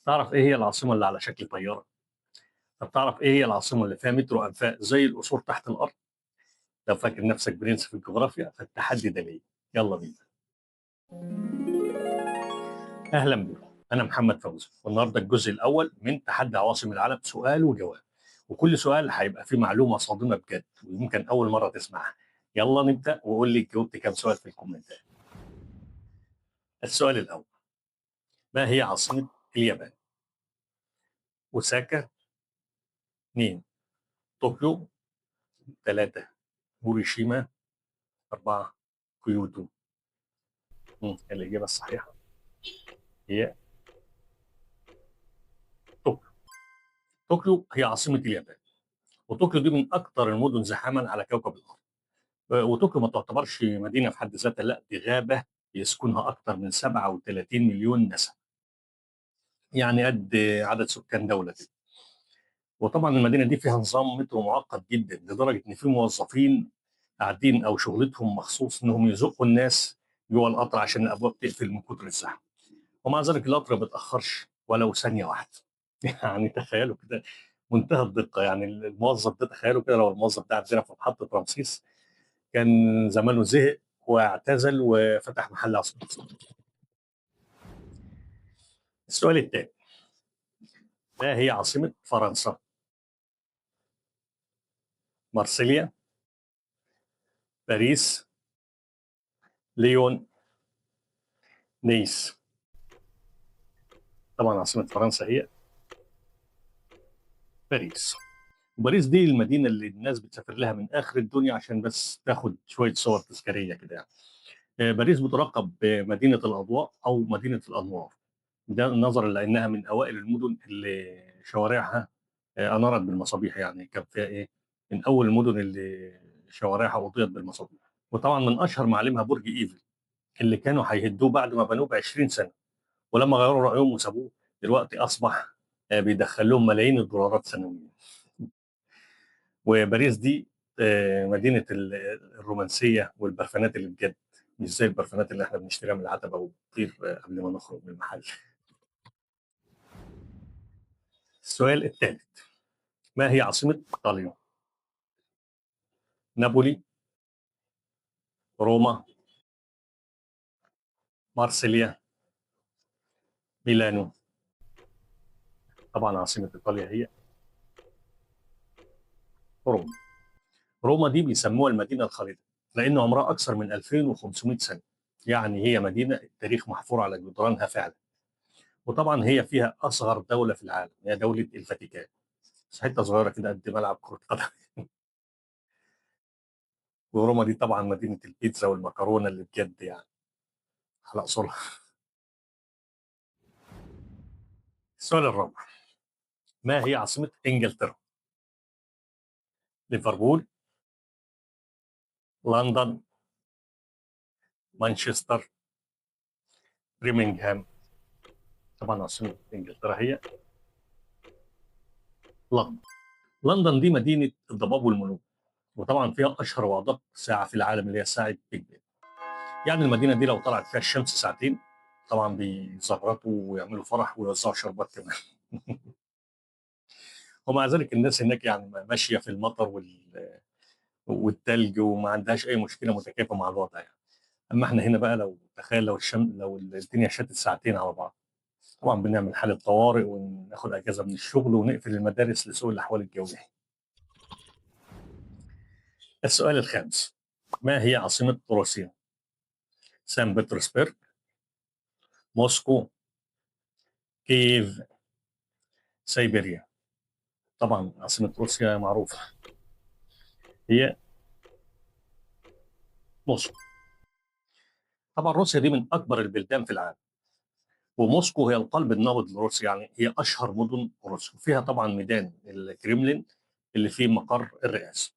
تعرف إيه هي العاصمة اللي على شكل طيارة؟ طب تعرف إيه هي العاصمة اللي فيها مترو أنفاق زي القصور تحت الأرض؟ لو فاكر نفسك برنس في الجغرافيا فالتحدي ده ليا. يلا بينا. أهلا بكم. أنا محمد فوزي والنهارده الجزء الأول من تحدي عواصم العالم سؤال وجواب. وكل سؤال هيبقى فيه معلومة صادمة بجد ويمكن أول مرة تسمعها. يلا نبدأ وقول لي جاوبت كام سؤال في الكومنتات. السؤال الأول: ما هي عاصمة اليابان؟ أوساكا، 2 طوكيو، 3 هيروشيما، 4 كيوتو. الإجابة الصحيحة هي طوكيو. طوكيو هي عاصمة اليابان، وطوكيو دي من أكثر المدن زحاما على كوكب الأرض. وطوكيو ما تعتبرش مدينة في حد ذاتها، لا دي غابة يسكنها أكثر من 37 مليون نسمة، يعني قد عدد سكان دولة كده. وطبعا المدينة دي فيها نظام مترو معقد جدا لدرجة إن في موظفين قاعدين أو شغلتهم مخصوص إنهم يزقوا الناس جوه القطر عشان الأبواب تقفل من كتر الزحمة. ومع ذلك القطر ما بيتأخرش ولو ثانية واحدة. يعني تخيلوا كده، منتهى الدقة. يعني الموظف ده، تخيلوا كده لو الموظف ده عندنا في محطة رمسيس كان زمانه زهق واعتزل وفتح محل عصير. السؤال الثاني: ما هي عاصمة فرنسا؟ مارسيليا، باريس، ليون، نيس. طبعا عاصمة فرنسا هي باريس. وباريس دي المدينة اللي الناس بتسافر لها من آخر الدنيا عشان بس تاخد شوية صور تذكارية كده يعني. باريس بتلقب بمدينة الأضواء أو مدينة الأنوار، ده نظرا لأنها من أوائل المدن اللي شوارعها أنارت بالمصابيح. يعني كان فيها إيه، من أول المدن اللي شوارعها أضيئت بالمصابيح. وطبعا من أشهر معالمها برج إيفل اللي كانوا هيهدوه بعد ما بنوه ب 20 سنة، ولما غيروا رأيهم وسابوه دلوقتي أصبح بيدخل لهم ملايين الدولارات سنويا. وباريس دي مدينة الرومانسية والبرفانات اللي بجد، مش زي البرفانات اللي احنا بنشتريها من العتبة وبتطير قبل ما نخرج من المحل. السؤال الثالث: ما هي عاصمة إيطاليا؟ نابولي، روما، مارسيليا، ميلانو. طبعا عاصمة إيطاليا هي روما. روما دي بيسموها المدينة الخالدة لأن عمرها أكثر من 2500 سنة، يعني هي مدينة التاريخ محفور على جدرانها فعلا. وطبعا هي فيها أصغر دولة في العالم، هي دولة الفاتيكان، بس حتة صغيرة كده قد ملعب كرة قدم. وروما دي طبعا مدينة البيتزا والمكرونة اللي بجد يعني على أصولها. السؤال الرابع: ما هي عاصمة إنجلترا؟ ليفربول، لندن، مانشستر، بريمنغهام. طبعا عاصمة إنجلترا هي لندن. لندن دي مدينة الضباب والملوك، وطبعا فيها أشهر وأدق ساعة في العالم اللي هي ساعة بيج بن. يعني المدينة دي لو طلعت فيها الشمس ساعتين طبعا بيزغرطوا ويعملوا فرح ويوزعوا شربات كمان. ومع ذلك الناس هناك يعني ماشية في المطر والتلج وما عندهاش أي مشكلة، متكيفة مع الوضع يعني. أما احنا هنا بقى لو تخيل لو الدنيا شتت ساعتين على بعض، طبعا بنعمل حالة طوارئ وناخد أجازة من الشغل ونقفل المدارس لسوء الأحوال الجوية. السؤال الخامس: ما هي عاصمة روسيا؟ سان بطرسبرغ، موسكو، كييف، سيبيريا. طبعا عاصمة روسيا معروفة هي موسكو. طبعا روسيا دي من أكبر البلدان في العالم، وموسكو هي القلب النابض لروسيا، يعني هي أشهر مدن روسيا. وفيها طبعا ميدان الكريملين اللي فيه مقر الرئاسة.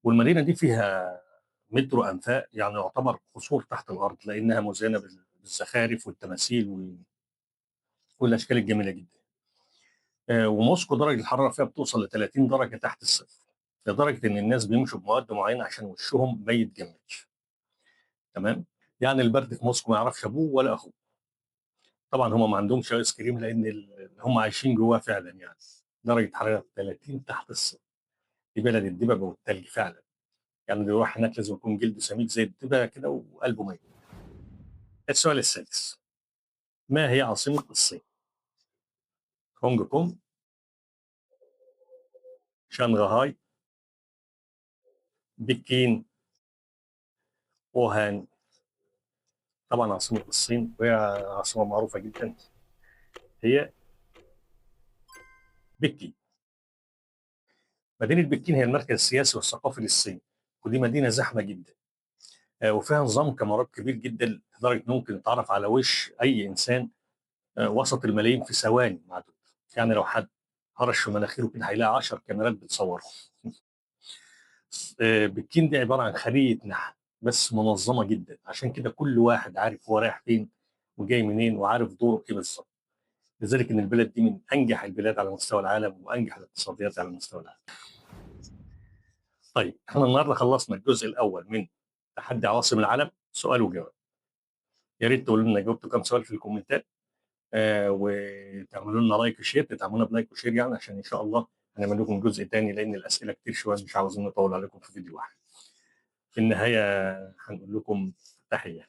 والمدينة دي فيها مترو أنفاق، يعني يعتبر قصور تحت الأرض لأنها مزينة بالزخارف والتماثيل والأشكال الجميلة جدا. وموسكو درجة الحرارة فيها بتوصل ل 30 درجة تحت الصفر، لدرجة إن الناس بيمشوا بمواد معينة عشان وشهم ما يتجمدش. تمام. يعني البرد في موسكو ما يعرفش أبوه ولا أخوه. طبعا هم ما عندهمش ايس كريم لان هم عايشين جواه فعلا يعني. درجه حراره 30 تحت الصفر. دي بلد الدببه والتلج فعلا. يعني اللي يروح هناك لازم يكون جلده سميك زي الدببه كده وقلبه ميت. السؤال السادس: ما هي عاصمه الصين؟ هونج كونج، شنغهاي، بكين، ووهان. طبعا عاصمه الصين وهي عاصمه معروفه جدا هي بكين. مدينه بكين هي المركز السياسي والثقافي للصين، ودي مدينه زحمه جدا. وفيها نظام كاميرات كبير جدا لدرجه إنه ممكن يتعرف على وش اي انسان وسط الملايين في ثواني معدود. يعني لو حد هرش في مناخيره كده هيلاقي 10 كاميرات بتصوره. بكين دي عباره عن خليه نحل بس منظمه جدا، عشان كده كل واحد عارف هو رايح فين وجاي منين وعارف دوره ايه بالظبط. لذلك ان البلد دي من انجح البلاد على مستوى العالم وانجح الاقتصاديات على مستوى العالم. طيب احنا النهارده خلصنا الجزء الاول من تحدي عواصم العالم، سؤال وجواب. يا ريت تقولوا لنا جاوبتوا كام سؤال في الكومنتات. وتعملوا لنا لايك وشير، تدعمونا بلايك وشير يعني، عشان ان شاء الله هنعمل لكم جزء تاني لان الاسئله كتير شويه مش عاوزين نطول عليكم في فيديو واحد. في النهايه هنقول لكم تحيه.